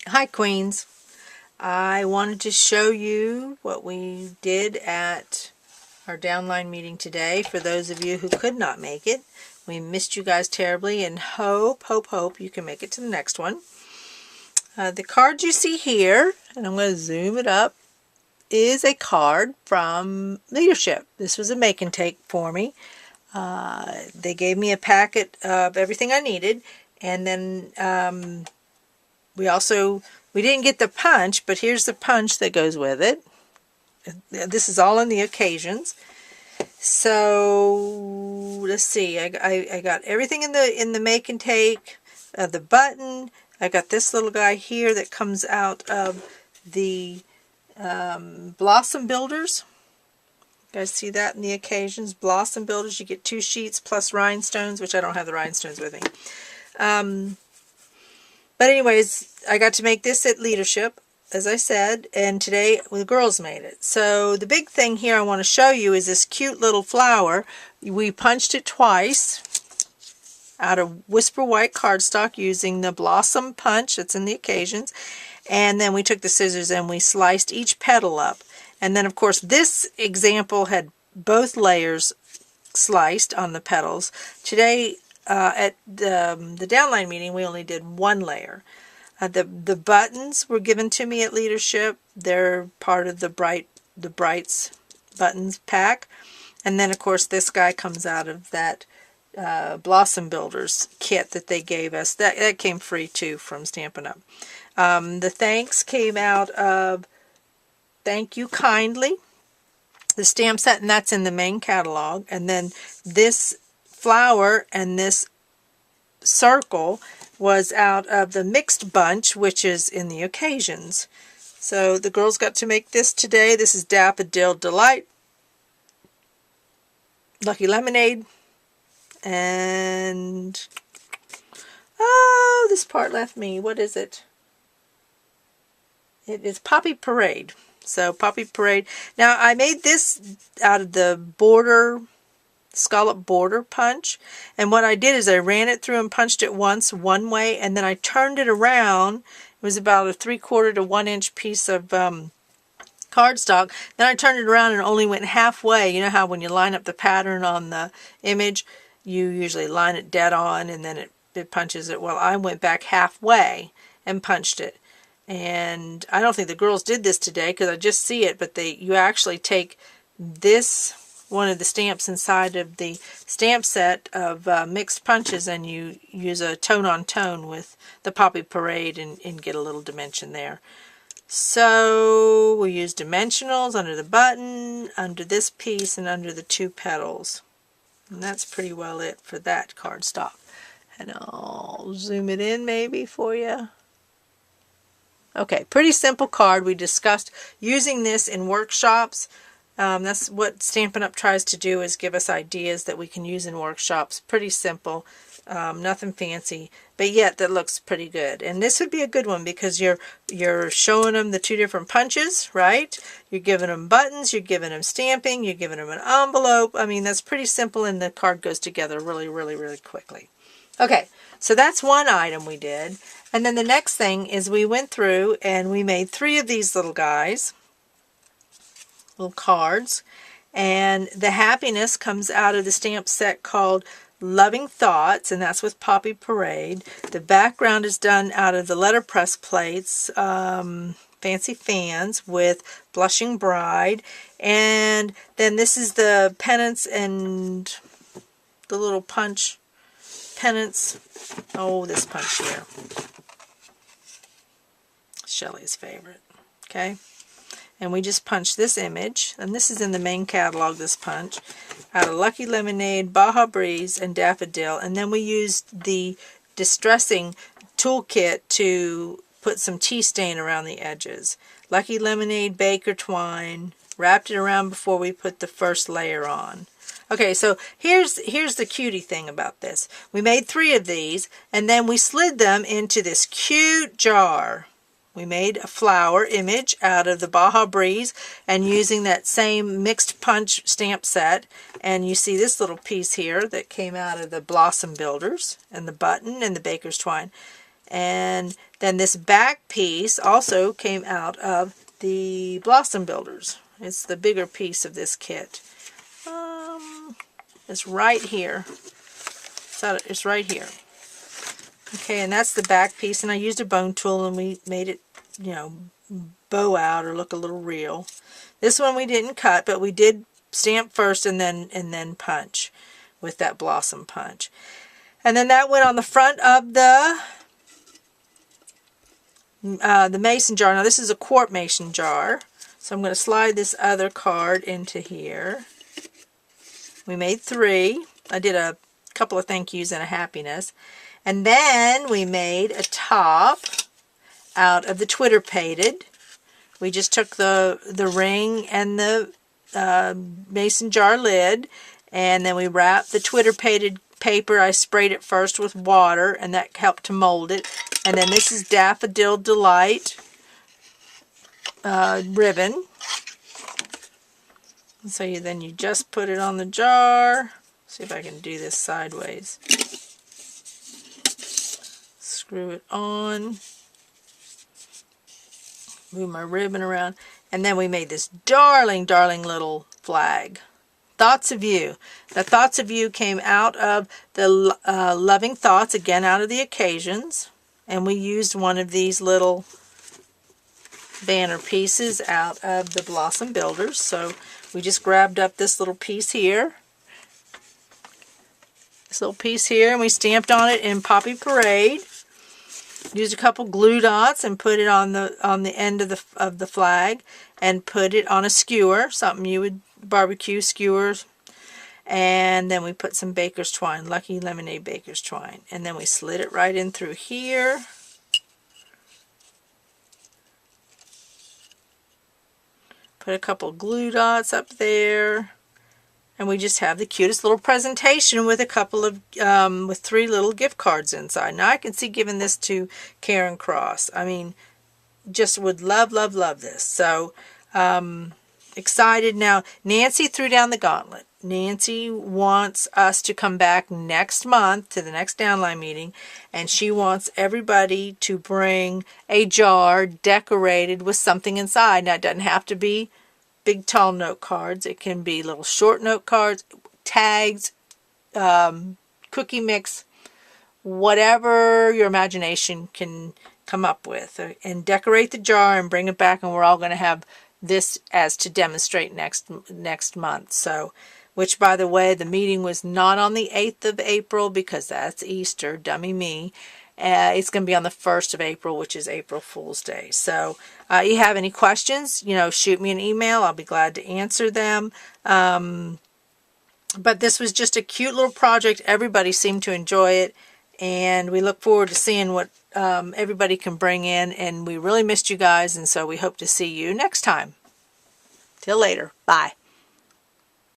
Hi Queens. I wanted to show you what we did at our downline meeting today. For those of you who could not make it, we missed you guys terribly and hope you can make it to the next one. The card you see here, and I'm going to zoom it up, is a card from leadership. This was a make and take for me. They gave me a packet of everything I needed, and then we didn't get the punch, but here's the punch that goes with it. This is all in the occasions. So let's see. I got everything in the make and take. The button. I got this little guy here that comes out of the Blossom Builders. You guys see that in the occasions? Blossom Builders. You get 2 sheets plus rhinestones, which I don't have the rhinestones with me. But anyways, I got to make this at leadership, as I said, and today the girls made it. So the big thing here I want to show you is this cute little flower. We punched it twice out of Whisper White cardstock using the Blossom punch that's in the occasions. And then we took the scissors and we sliced each petal up. And then, of course, this example had both layers sliced on the petals. Today, at the downline meeting, we only did 1 layer. The buttons were given to me at leadership. They're part of the Brights buttons pack. And then, of course, this guy comes out of that Blossom Builders kit that they gave us. That came free, too, from Stampin' Up. The thanks came out of Thank You Kindly, the stamp set, and that's in the main catalog. And then this flower and this circle was out of the mixed bunch, which is in the occasions. So the girls got to make this today. This is Daffodil Delight, Lucky Lemonade, and oh, this part left me. What is it? It is Poppy Parade. So Poppy Parade. Now I made this out of the border, scallop border punch, and what I did is I ran it through and punched it once one way, and then I turned it around. It was about a 3/4 to 1 inch piece of cardstock. Then I turned it around and only went halfway. You know how when you line up the pattern on the image, you usually line it dead on and then it punches it. Well, I went back halfway and punched it. And I don't think the girls did this today because I just see it, but you actually take this, one of the stamps inside of the stamp set of mixed punches, and you use a tone-on-tone with the Poppy Parade and get a little dimension there. So we use dimensionals under the button, under this piece, and under the 2 petals. And that's pretty well it for that cardstock. And I'll zoom it in maybe for you. Okay, pretty simple card. We discussed using this in workshops. That's what Stampin' Up! Tries to do, is give us ideas that we can use in workshops. Pretty simple, nothing fancy, but yet that looks pretty good. And this would be a good one because you're showing them the 2 different punches, right? You're giving them buttons, you're giving them stamping, you're giving them an envelope. I mean, that's pretty simple, and the card goes together really, really, really quickly. Okay, so that's one item we did. And then the next thing is we went through and we made 3 of these little guys, little cards. And the happiness comes out of the stamp set called Loving Thoughts, and that's with Poppy Parade. The background is done out of the letterpress plates, Fancy Fans, with Blushing Bride. And then this is the pennants and the little punch pennants. Oh, this punch here. Shelley's favorite. Okay. And we just punched this image, and this is in the main catalog, this punch, out of Lucky Lemonade, Baja Breeze, and Daffodil. And then we used the distressing toolkit to put some tea stain around the edges. Lucky Lemonade, Baker Twine, wrapped it around before we put the first layer on. Okay, so here's the cutie thing about this. We made 3 of these, and then we slid them into this cute jar. We made a flower image out of the Baja Breeze and using that same mixed punch stamp set. And you see this little piece here that came out of the Blossom Builders and the button and the Baker's Twine. And then this back piece also came out of the Blossom Builders. It's the bigger piece of this kit. It's right here. It's right here. Okay, and that's the back piece, and I used a bone tool and we made it, you know, bow out or look a little real. This one we didn't cut, but we did stamp first and then punch with that blossom punch. And then that went on the front of the mason jar. Now this is a quart mason jar, so I'm going to slide this other card into here. We made 3. I did a couple of thank yous and a happiness. And then we made a top out of the Twitter painted. We just took the ring and the mason jar lid, and then we wrapped the Twitter painted paper. I sprayed it first with water, and that helped to mold it. And then this is Daffodil Delight ribbon. So then you just put it on the jar. See if I can do this sideways. Screw it on. Move my ribbon around. And then we made this darling, darling little flag. Thoughts of You. The Thoughts of You came out of the Loving Thoughts, again out of the Occasions. And we used one of these little banner pieces out of the Blossom Builders. So we just grabbed up this little piece here. This little piece here, and we stamped on it in Poppy Parade. Used a couple glue dots and put it on the end of the flag, and put it on a skewer, something you would barbecue skewers. And then we put some baker's twine, Lucky Lemonade baker's twine, and then we slid it right in through here. Put a couple glue dots up there. And we just have the cutest little presentation with a couple of, with 3 little gift cards inside. Now I can see giving this to Karen Cross. I mean, just would love, love, love this. So, excited. Now, Nancy threw down the gauntlet. Nancy wants us to come back next month to the next downline meeting, and she wants everybody to bring a jar decorated with something inside. Now, it doesn't have to be big tall note cards. It can be little short note cards, tags, cookie mix, whatever your imagination can come up with, and decorate the jar and bring it back, and we're all going to have this as to demonstrate next month. So, which, by the way, the meeting was not on the 8th of April because that's Easter, dummy me. It's going to be on the 1st of April, which is April Fool's Day. So, you have any questions, shoot me an email. I'll be glad to answer them. But this was just a cute little project. Everybody seemed to enjoy it. And we look forward to seeing what everybody can bring in. And we really missed you guys. And so we hope to see you next time. Till later. Bye.